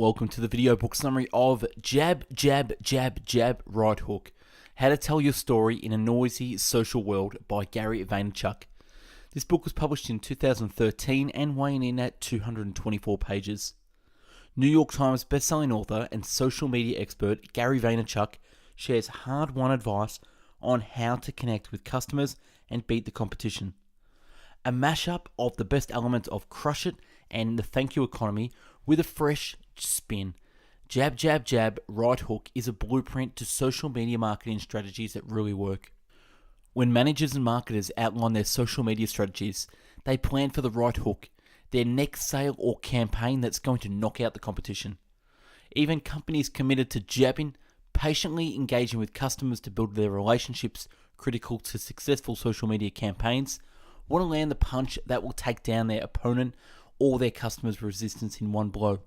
Welcome to the video book summary of Jab, Jab, Jab, Jab, Right Hook. How to Tell Your Story in a Noisy Social World by Gary Vaynerchuk. This book was published in 2013 and weighing in at 224 pages. New York Times bestselling author and social media expert Gary Vaynerchuk shares hard-won advice on how to connect with customers and beat the competition. A mashup of the best elements of Crush It and the Thank You Economy with a fresh spin. Jab, Jab, Jab, Right Hook is a blueprint to social media marketing strategies that really work. When managers and marketers outline their social media strategies, they plan for the right hook, their next sale or campaign that's going to knock out the competition. Even companies committed to jabbing, patiently engaging with customers to build their relationships critical to successful social media campaigns, want to land the punch that will take down their opponent or their customers' resistance in one blow.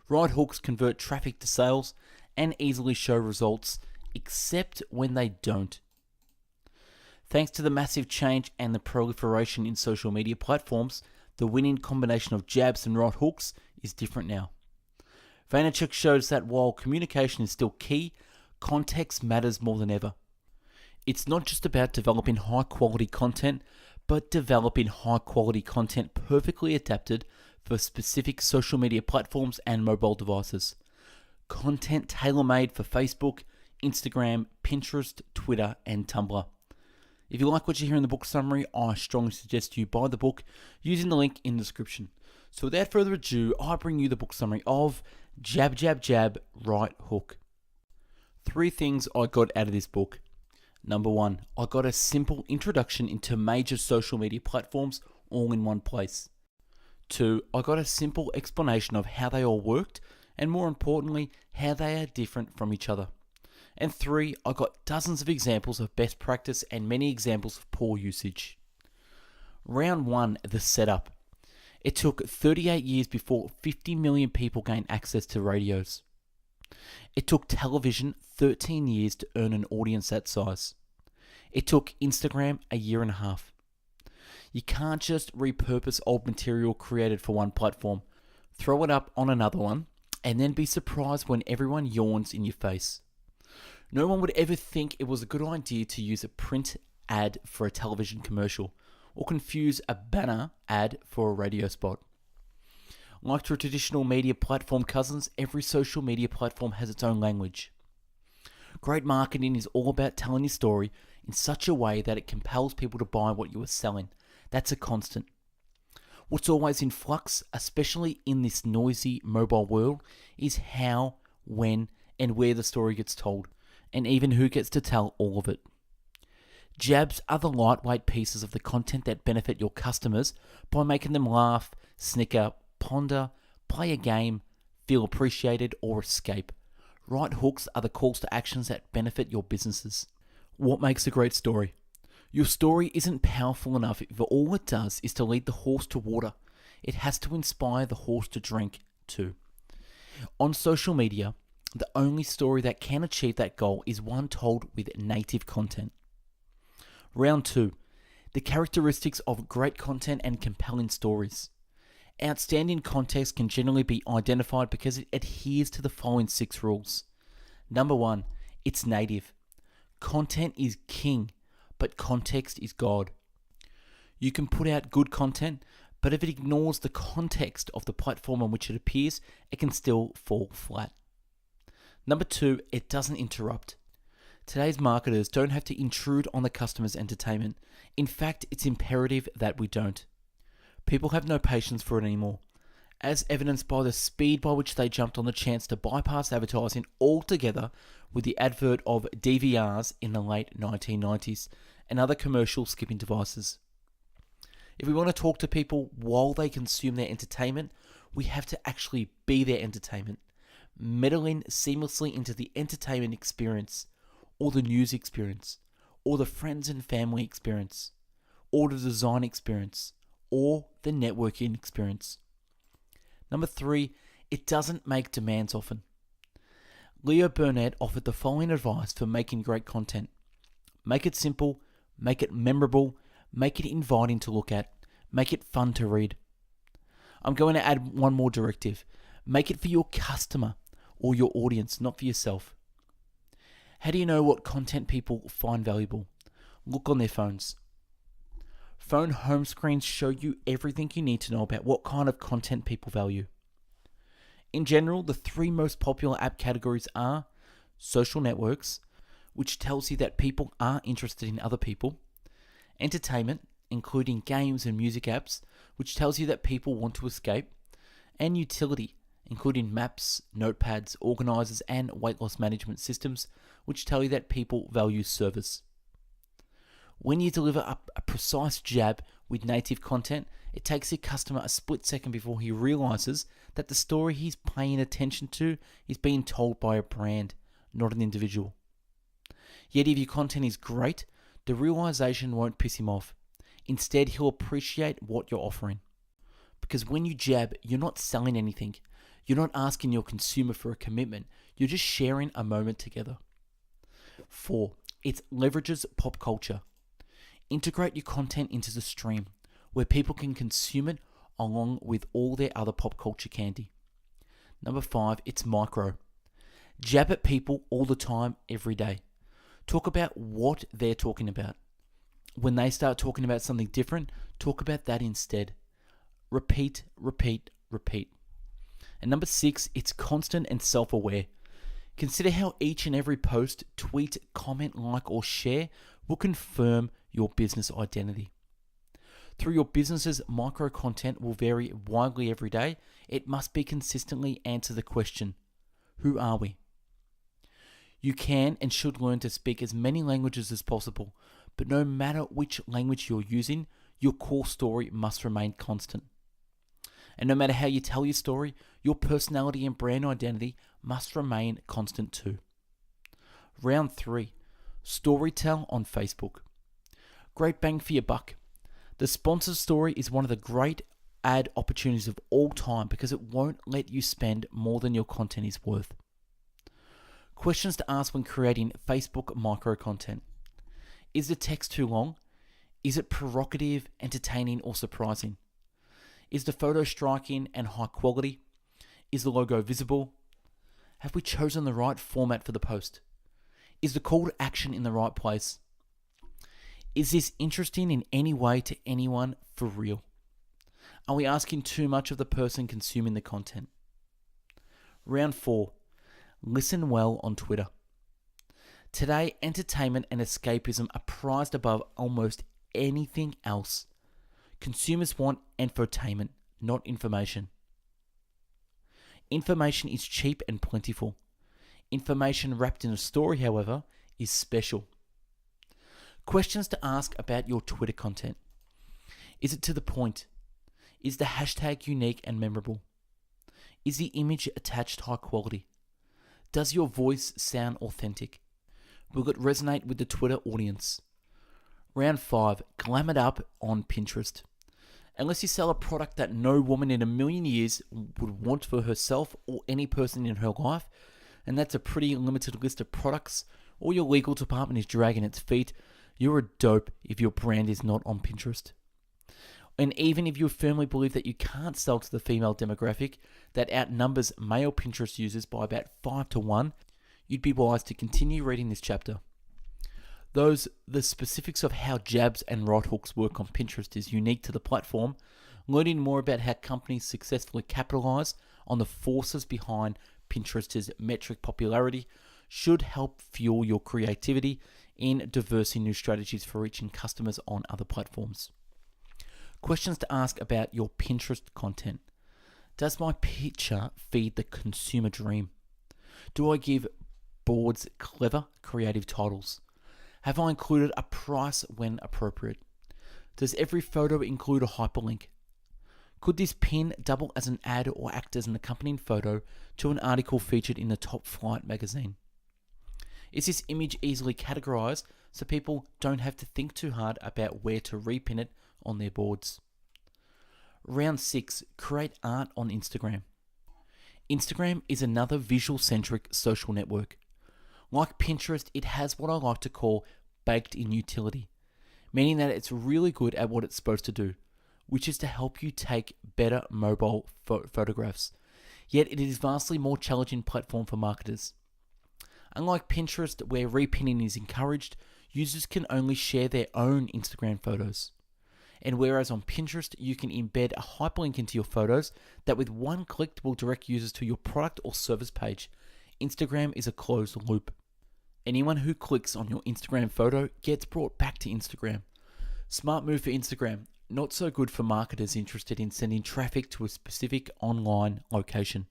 Right hooks convert traffic to sales and easily show results, except when they don't. Thanks to the massive change and the proliferation in social media platforms, the winning combination of jabs and right hooks is different now. Vaynerchuk shows that while communication is still key, context matters more than ever. It's not just about developing high-quality content, but developing high-quality content perfectly adapted for specific social media platforms and mobile devices. Content tailor-made for Facebook, Instagram, Pinterest, Twitter, and Tumblr. If you like what you hear in the book summary, I strongly suggest you buy the book using the link in the description. So without further ado, I bring you the book summary of Jab, Jab, Jab, Right Hook. 3 things I got out of this book. Number 1, I got a simple introduction into major social media platforms all in one place. 2, I got a simple explanation of how they all worked and more importantly, how they are different from each other. And 3, I got dozens of examples of best practice and many examples of poor usage. Round 1, the setup. It took 38 years before 50 million people gained access to radios. It took television 13 years to earn an audience that size. It took Instagram a year and a half. You can't just repurpose old material created for one platform, throw it up on another one, and then be surprised when everyone yawns in your face. No one would ever think it was a good idea to use a print ad for a television commercial, or confuse a banner ad for a radio spot. Like the traditional media platform cousins, every social media platform has its own language. Great marketing is all about telling your story in such a way that it compels people to buy what you are selling. That's a constant. What's always in flux, especially in this noisy mobile world, is how, when, and where the story gets told, and even who gets to tell all of it. Jabs are the lightweight pieces of the content that benefit your customers by making them laugh, snicker, ponder, play a game, feel appreciated, or escape. Right hooks are the calls to actions that benefit your businesses. What makes a great story? Your story isn't powerful enough if all it does is to lead the horse to water. It has to inspire the horse to drink too. On social media, the only story that can achieve that goal is one told with native content. Round 2, the characteristics of great content and compelling stories. Outstanding context can generally be identified because it adheres to the following 6 rules. Number 1, it's native. Content is king, but context is God. You can put out good content, but if it ignores the context of the platform on which it appears, it can still fall flat. Number 2, it doesn't interrupt. Today's marketers don't have to intrude on the customer's entertainment. In fact, it's imperative that we don't. People have no patience for it anymore, as evidenced by the speed by which they jumped on the chance to bypass advertising altogether with the advert of DVRs in the late 1990s and other commercial skipping devices. If we want to talk to people while they consume their entertainment, we have to actually be their entertainment, meddling seamlessly into the entertainment experience, or the news experience, or the friends and family experience, or the design experience, or the networking experience. Number 3, it doesn't make demands often. Leo Burnett offered the following advice for making great content. Make it simple, make it memorable, make it inviting to look at, make it fun to read. I'm going to add one more directive. Make it for your customer or your audience, not for yourself. How do you know what content people find valuable? Look on their phones. Phone home screens show you everything you need to know about what kind of content people value. In general, the three most popular app categories are social networks, which tells you that people are interested in other people, entertainment, including games and music apps, which tells you that people want to escape, and utility, including maps, notepads, organizers, and weight loss management systems, which tell you that people value service. When you deliver a precise jab with native content, it takes your customer a split second before he realizes that the story he's paying attention to is being told by a brand, not an individual. Yet if your content is great, the realization won't piss him off. Instead, he'll appreciate what you're offering. Because when you jab, you're not selling anything. You're not asking your consumer for a commitment. You're just sharing a moment together. 4. It leverages pop culture. Integrate your content into the stream, where people can consume it along with all their other pop culture candy. Number 5, it's micro. Jab at people all the time, every day. Talk about what they're talking about. When they start talking about something different, talk about that instead. Repeat, repeat, repeat. And number 6, it's constant and self-aware. Consider how each and every post, tweet, comment, like, or share will confirm your business identity. Through your business's micro content will vary widely every day, it must be consistently answer the question, who are we? You can and should learn to speak as many languages as possible, but no matter which language you're using, your core story must remain constant. And no matter how you tell your story, your personality and brand identity must remain constant too. Round 3, storytell on Facebook. Great bang for your buck. The sponsored story is one of the great ad opportunities of all time because it won't let you spend more than your content is worth. Questions to ask when creating Facebook micro content. Is the text too long? Is it provocative, entertaining, or surprising? Is the photo striking and high quality? Is the logo visible? Have we chosen the right format for the post? Is the call to action in the right place? Is this interesting in any way to anyone for real? Are we asking too much of the person consuming the content? Round 4, listen well on Twitter. Today, entertainment and escapism are prized above almost anything else. Consumers want infotainment, not information. Information is cheap and plentiful. Information wrapped in a story, however, is special. Questions to ask about your Twitter content. Is it to the point? Is the hashtag unique and memorable? Is the image attached high quality? Does your voice sound authentic? Will it resonate with the Twitter audience? Round 5, glam it up on Pinterest. Unless you sell a product that no woman in a million years would want for herself or any person in her life, and that's a pretty limited list of products, or your legal department is dragging its feet, you're a dope if your brand is not on Pinterest. And even if you firmly believe that you can't sell to the female demographic that outnumbers male Pinterest users by about 5 to 1, you'd be wise to continue reading this chapter. The specifics of how jabs and right hooks work on Pinterest is unique to the platform. Learning more about how companies successfully capitalize on the forces behind Pinterest's metric popularity should help fuel your creativity in diversing new strategies for reaching customers on other platforms. Questions to ask about your Pinterest content. Does my picture feed the consumer dream? Do I give boards clever, creative titles? Have I included a price when appropriate? Does every photo include a hyperlink? Could this pin double as an ad or act as an accompanying photo to an article featured in the Top Flight magazine? Is this image easily categorized so people don't have to think too hard about where to repin it on their boards? Round 6, create art on Instagram. Instagram is another visual-centric social network. Like Pinterest, it has what I like to call baked-in utility, meaning that it's really good at what it's supposed to do, which is to help you take better mobile photographs. Yet it is vastly more challenging platform for marketers. Unlike Pinterest, where repinning is encouraged, users can only share their own Instagram photos. And whereas on Pinterest, you can embed a hyperlink into your photos that with one click will direct users to your product or service page, Instagram is a closed loop. Anyone who clicks on your Instagram photo gets brought back to Instagram. Smart move for Instagram, not so good for marketers interested in sending traffic to a specific online location.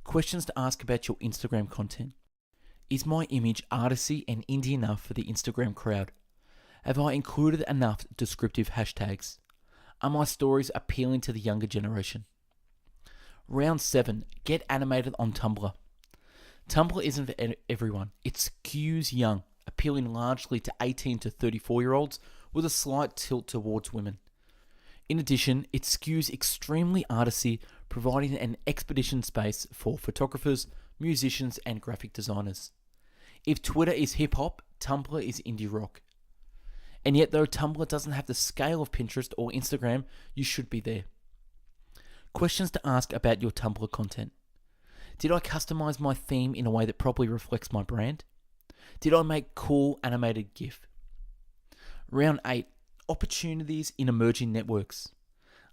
Questions to ask about your Instagram content. Is my image artsy and indie enough for the Instagram crowd? Have I included enough descriptive hashtags? Are my stories appealing to the younger generation? Round 7. Get animated on Tumblr. Tumblr isn't for everyone. It skews young, appealing largely to 18 to 34-year-olds with a slight tilt towards women. In addition, it skews extremely artsy, providing an expedition space for photographers, musicians, and graphic designers. If Twitter is hip-hop, Tumblr is indie rock. And yet, though Tumblr doesn't have the scale of Pinterest or Instagram, you should be there. Questions to ask about your Tumblr content. Did I customize my theme in a way that properly reflects my brand? Did I make cool animated GIF? Round 8. Opportunities in emerging networks.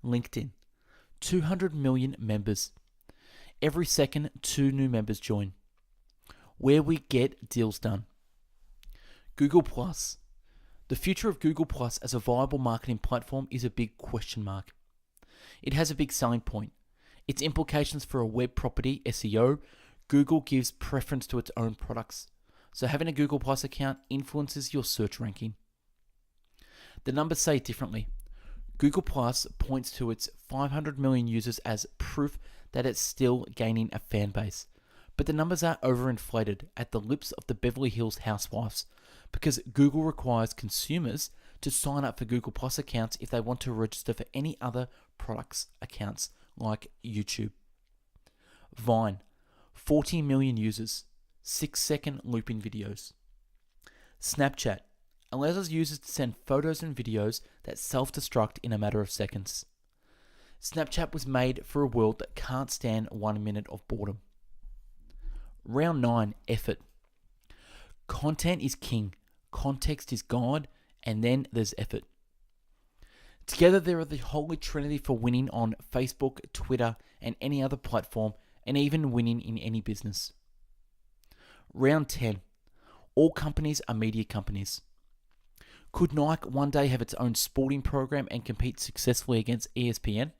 LinkedIn. 200 million members. Every second, 2 new members join. Where we get deals done. Google Plus. The future of Google Plus as a viable marketing platform is a big question mark. It has a big selling point. Its implications for a web property, SEO, Google gives preference to its own products. So having a Google Plus account influences your search ranking. The numbers say it differently. Google Plus points to its 500 million users as proof that it's still gaining a fan base. But the numbers are overinflated at the lips of the Beverly Hills housewives because Google requires consumers to sign up for Google Plus accounts if they want to register for any other products accounts like YouTube. Vine, 40 million users, 6-second looping videos. Snapchat allows users to send photos and videos that self-destruct in a matter of seconds. Snapchat was made for a world that can't stand 1 minute of boredom. Round 9, effort. Content is king, context is God, and then there's effort. Together they are the holy trinity for winning on Facebook, Twitter, and any other platform, and even winning in any business. Round 10. All companies are media companies. Could Nike one day have its own sporting program and compete successfully against ESPN?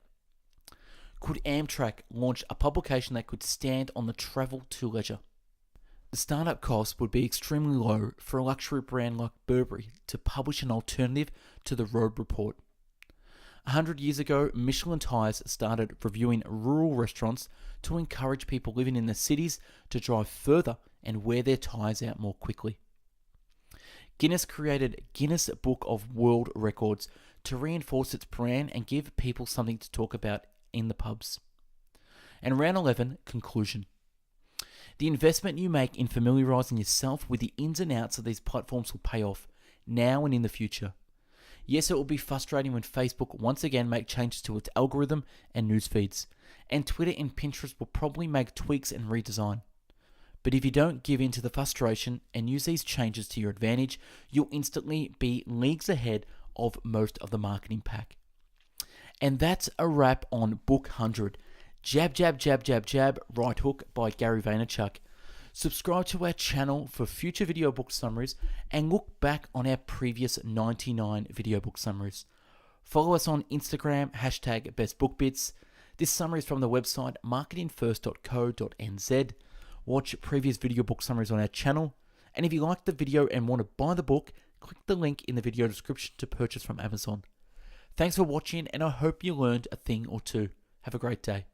Could Amtrak launch a publication that could stand on the travel to leisure? The startup cost would be extremely low for a luxury brand like Burberry to publish an alternative to the Road Report. 100 years ago, Michelin Tires started reviewing rural restaurants to encourage people living in the cities to drive further and wear their tires out more quickly. Guinness created Guinness Book of World Records to reinforce its brand and give people something to talk about in the pubs. And round 11, conclusion. The investment you make in familiarizing yourself with the ins and outs of these platforms will pay off, now and in the future. Yes, it will be frustrating when Facebook once again make changes to its algorithm and news feeds, and Twitter and Pinterest will probably make tweaks and redesign. But if you don't give in to the frustration and use these changes to your advantage, you'll instantly be leagues ahead of most of the marketing pack. And that's a wrap on Book 100, Jab, Jab, Jab, Jab, Jab, Right Hook by Gary Vaynerchuk. Subscribe to our channel for future video book summaries and look back on our previous 99 video book summaries. Follow us on Instagram, #BestBookBits. This summary is from the website marketingfirst.co.nz. Watch previous video book summaries on our channel. And if you like the video and want to buy the book, click the link in the video description to purchase from Amazon. Thanks for watching, and I hope you learned a thing or two. Have a great day.